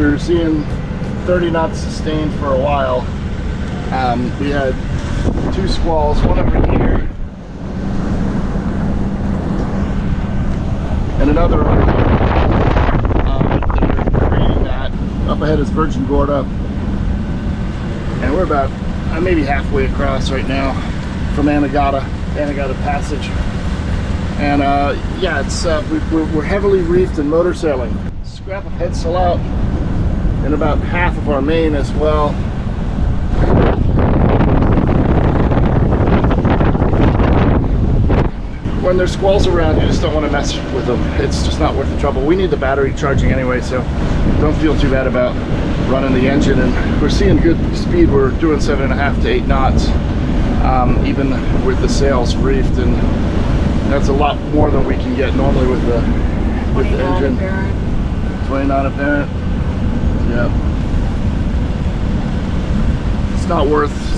were seeing 30 knots sustained for a while. We had 2 squalls, one over here and another over here. They're creating that. Up ahead is Virgin Gorda, and we're about maybe halfway across right now from Anegada Passage. And yeah, it's we're heavily reefed and motor sailing. Scrap of headsail out and about half of our main as well. When there's squalls around, you just don't want to mess with them. It's just not worth the trouble. We need the battery charging anyway, so don't feel too bad about running the engine. And we're seeing good speed. We're doing 7.5 to 8 knots, even with the sails reefed, and that's a lot more than we can get normally with the engine. Apparent. 29 apparent. Yeah. It's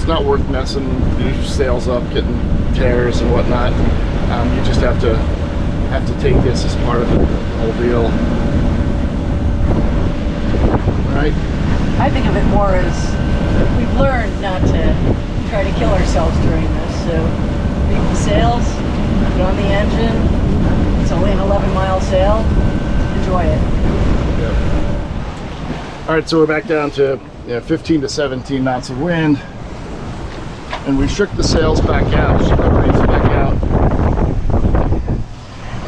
not worth messing your sails up, getting tears and whatnot. You just have to take this as part of the whole deal. Right? I think of it more as we've learned not to try to kill ourselves during this. So reef the sails, put on the engine. It's only an 11-mile sail. Enjoy it. Yep. All right, so we're back down to 15 to 17 knots of wind, and we shook the sails back out, shook the reefs back out,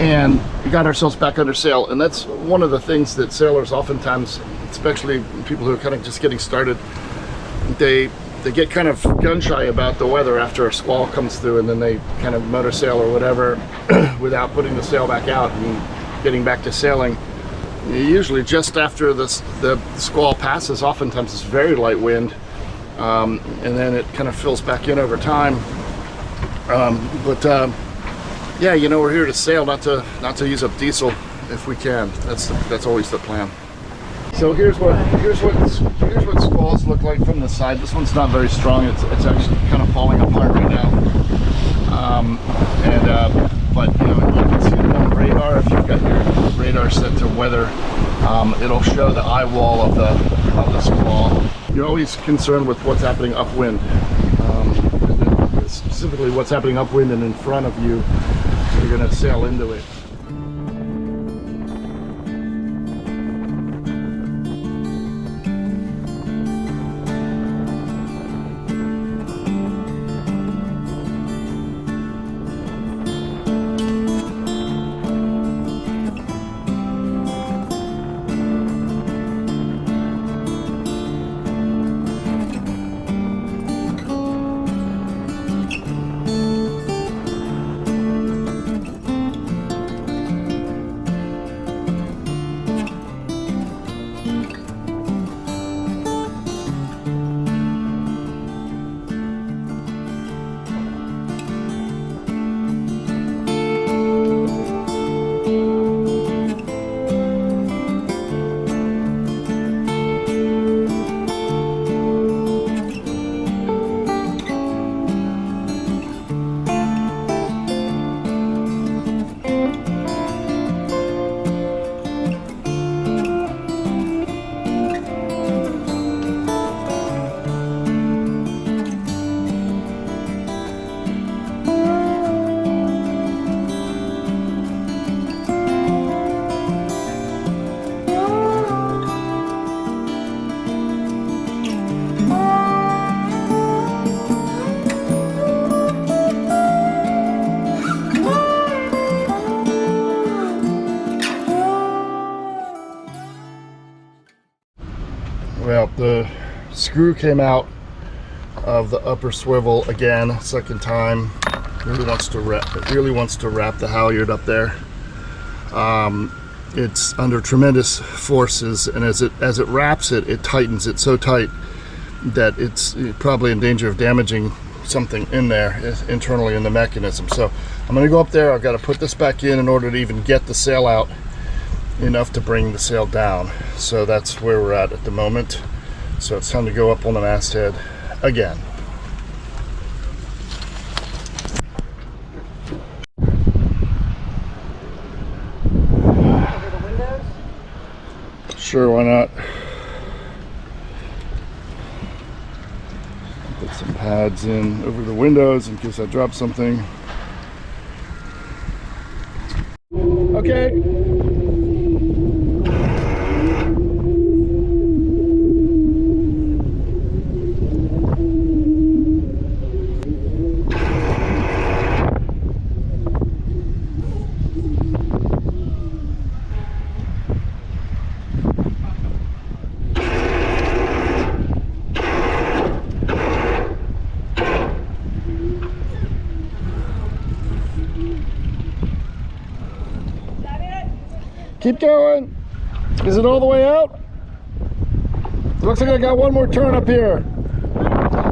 and we got ourselves back under sail. And that's one of the things that sailors oftentimes, especially people who are kind of just getting started, they get kind of gun shy about the weather after a squall comes through, and then they kind of motor sail or whatever without putting the sail back out and getting back to sailing. Usually just after the squall passes, oftentimes it's very light wind, and then it kind of fills back in over time. Yeah, you know, we're here to sail, not to use up diesel if we can. That's always the plan. So here's what squalls look like from the side. This one's not very strong. It's actually kind of falling apart right now. But you know, you can see it on the radar. If you've got your radar set to weather, it'll show the eye wall of the squall. You're always concerned with what's happening upwind, specifically what's happening upwind and in front of you. You're going to sail into it. Well, the screw came out of the upper swivel again, second time. Really wants to wrap the halyard up there. It's under tremendous forces, and as it wraps it, it tightens it so tight that it's probably in danger of damaging something in there internally in the mechanism. So I'm going to go up there. I've got to put this back in order to even get the sail out enough to bring the sail down. So that's where we're at the moment. So it's time to go up on the masthead again. Over the windows? Sure, why not? Some pads in over the windows in case I drop something. Okay. Keep going. Is it all the way out? Looks like I got one more turn up here.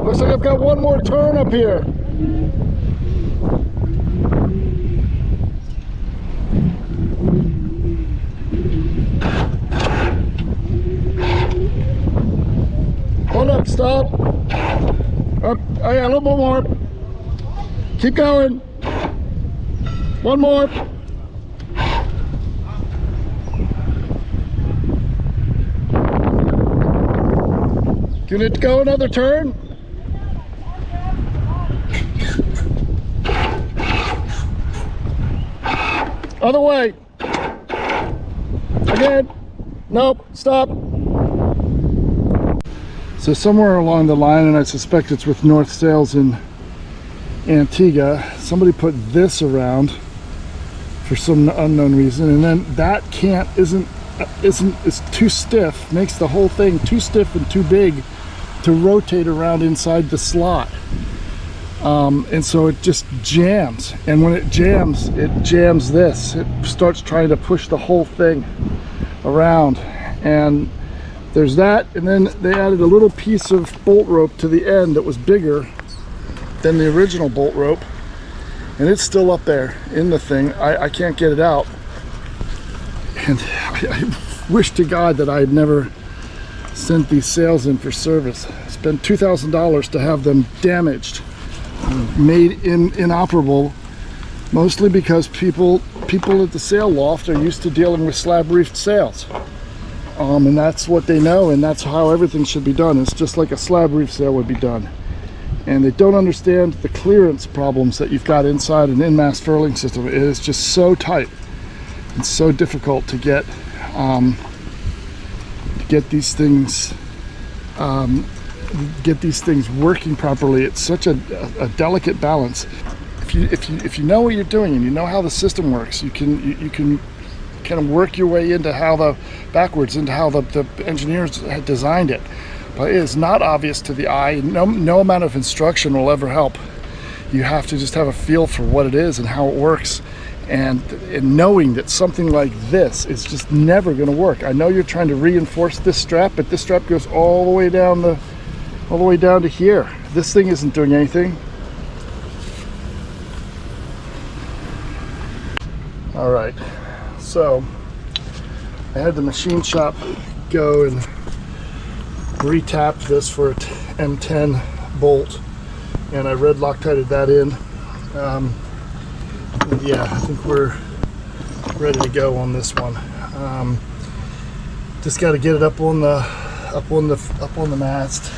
Looks like I've got one more turn up here. Hold up, stop. Up. Oh yeah, a little more. Keep going. One more. Can it go another turn? Other way. Again. Nope. Stop. So somewhere along the line, and I suspect it's with North Sails in Antigua, somebody put this around for some unknown reason, and then that is too stiff, makes the whole thing too stiff and too big to rotate around inside the slot, and so it just jams, and when it jams this, it starts trying to push the whole thing around. And there's that, and then they added a little piece of bolt rope to the end that was bigger than the original bolt rope, and it's still up there in the thing. I can't get it out, and I wish to God that I had never sent these sails in for service. Spent $2,000 to have them damaged, made inoperable, mostly because people at the sail loft are used to dealing with slab reefed sails, and that's what they know, and that's how everything should be done. It's just like a slab reef sail would be done, and they don't understand the clearance problems that you've got inside an in-mast furling system. It is just so tight. It's so difficult to get these things working properly. It's such a delicate balance. If you know what you're doing and you know how the system works, you can kind of work your way into how the engineers had designed it. But it is not obvious to the eye. No amount of instruction will ever help. You have to just have a feel for what it is and how it works. And knowing that something like this is just never going to work. I know you're trying to reinforce this strap, but this strap goes all the way down to here. This thing isn't doing anything. All right, so I had the machine shop go and re-tap this for an M10 bolt, and I red Loctited that in. Yeah, I think we're ready to go on this one. Just got to get it up on the mast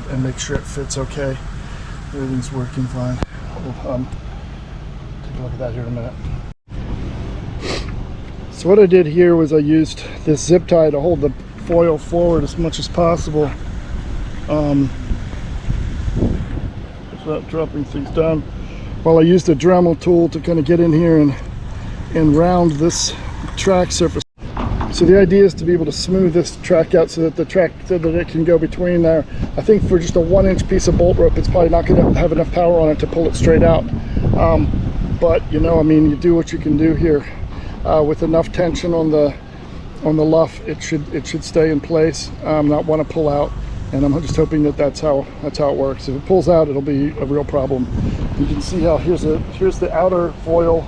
and make sure it fits okay. Everything's working fine. We'll take a look at that here in a minute. So what I did here was I used this zip tie to hold the foil forward as much as possible, without dropping things down, while I used a Dremel tool to kind of get in here and round this track surface. So the idea is to be able to smooth this track out so that it can go between there. I think for just a 1-inch piece of bolt rope, it's probably not going to have enough power on it to pull it straight out. But I mean, you do what you can do here. With enough tension on the luff, it should stay in place, not want to pull out. And I'm just hoping that that's how it works. If it pulls out, it'll be a real problem. You can see how here's the outer foil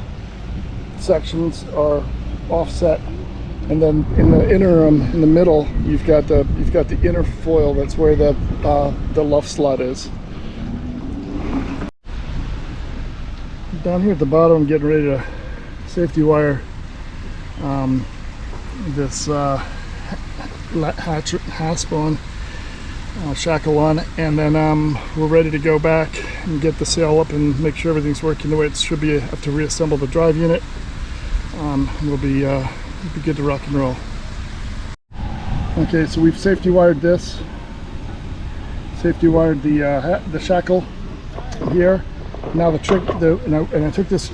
sections are offset, and then in the interim, in the middle, you've got the inner foil. That's where the luff slot is. Down here at the bottom, I'm getting ready to safety wire this hasp on. shackle on, and then we're ready to go back and get the sail up and make sure everything's working the way it should be. I have to reassemble the drive unit. We'll be good to rock and roll. Okay, so we've safety wired this. Safety wired the shackle here. Now the trick, and I took this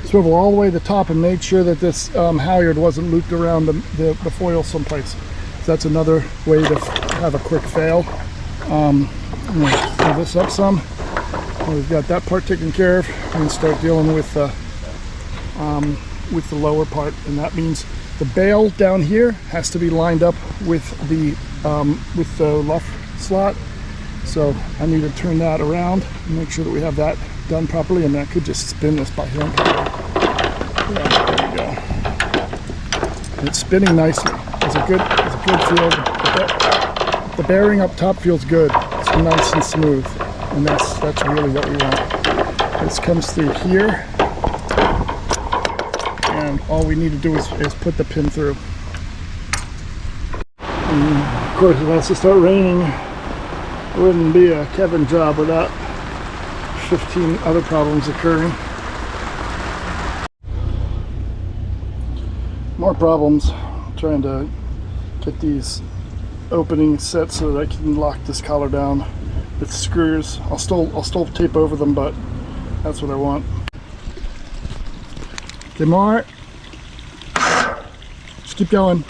swivel all the way to the top and made sure that this halyard wasn't looped around the foil someplace. So that's another way to have a quick fail. I'm going to pull this up some. Well, we've got that part taken care of. We're going to start dealing with the lower part, and that means the bail down here has to be lined up with the luff slot. So I need to turn that around and make sure that we have that done properly, and I could just spin this by hand. Yeah, there we go. It's spinning nicely. It's a good feel. The bearing up top feels good. It's nice and smooth, and that's really what we want. This comes through here, and all we need to do is put the pin through. And of course, it has to start raining. It wouldn't be a Kevin job without 15 other problems occurring. More problems trying to get these openings set so that I can lock this collar down with screws. I'll still tape over them, but that's what I want. Okay, Mark. Just keep going.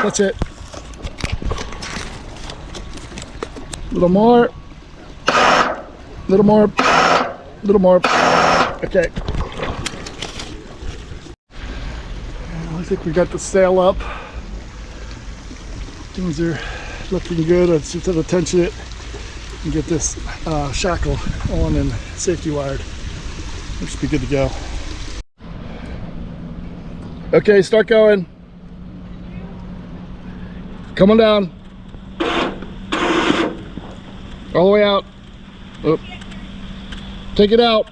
That's it. A little more. Little more. Little more. Okay. I think we got the sail up. Things are looking good. Let's just tension it and get this shackle on and safety wired. We should be good to go. Okay, start going. Come on down. All the way out. Oop. Take it out.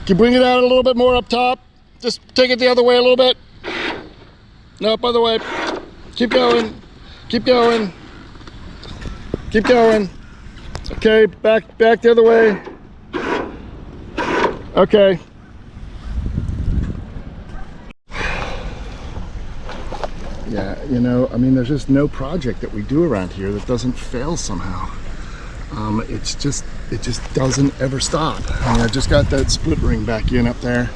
Can you bring it out a little bit more up top? Just take it the other way a little bit. Nope, other way. Keep going. Keep going. Keep going. Okay, back the other way. Okay. Yeah, you know, I mean, there's just no project that we do around here that doesn't fail somehow. It just doesn't ever stop. I mean, I just got that split ring back in up there.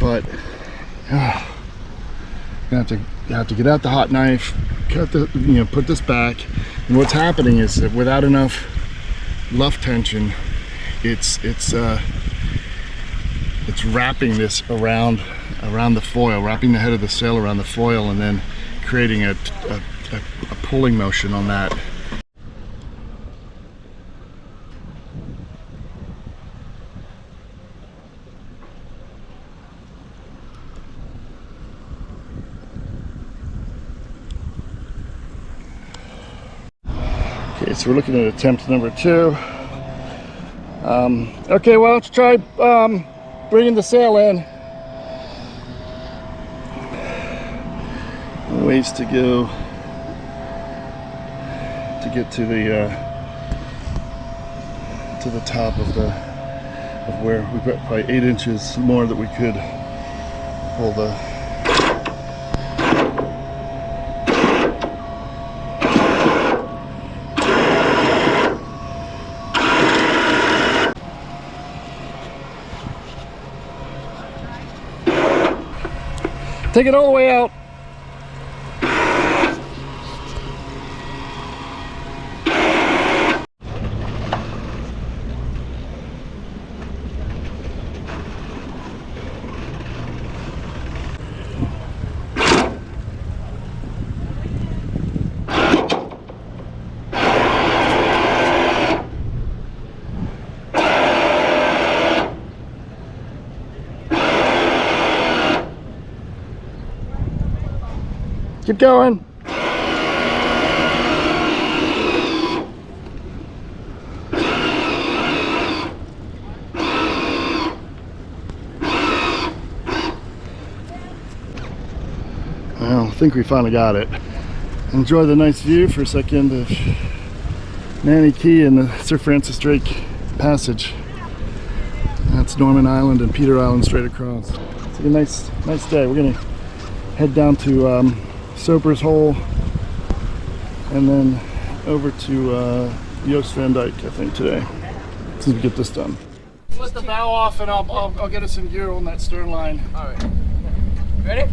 But you have to get out the hot knife, cut the, put this back. And what's happening is that without enough luff tension, it's wrapping this around the foil, wrapping the head of the sail around the foil, and then creating a pulling motion on that. Okay, so we're looking at attempt number 2. Okay, why don't you try bringing the sail in. Ways to go to get to the top of where we've got probably 8 inches more that we could pull the take it all the way out. Keep going. Well, I think we finally got it. Enjoy the nice view for a second of Nanny Key and the Sir Francis Drake Passage. That's Norman Island and Peter Island straight across. It's a nice day. We're gonna head down to Soper's Hole and then over to Yost Van Dyke, I think, today, as soon as we get this done. Let the bow off and I'll get us in gear on that stern line. All right. Ready?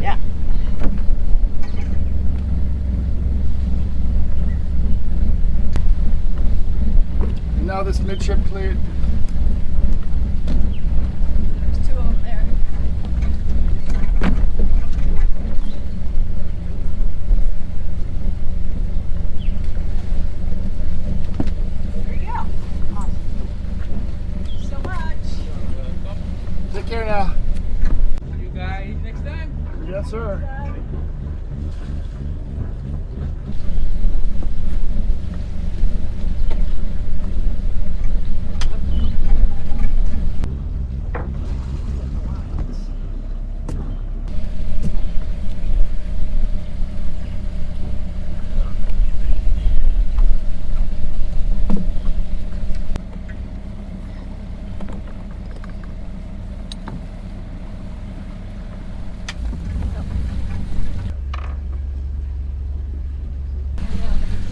Yeah. And now this midship cleat. There's two of them there. There you go. Awesome. So much. Take care now. See you guys next time. Yes, sir.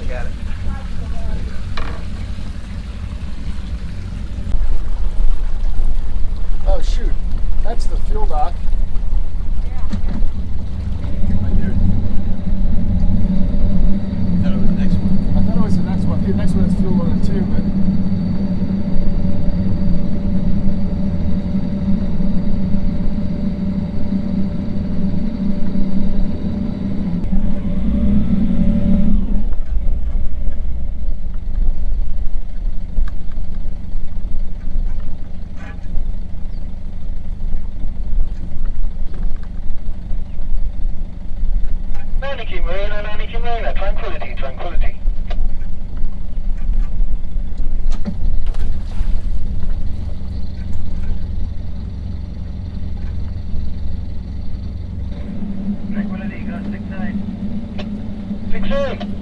Got it. Oh shoot, that's the fuel dock. Right there. Thought it was the next one. I thought it was the next one. The next one is fuel loader too, but Nanny Marina, tranquility, tranquility. Tranquility, got 6-9. 6-8.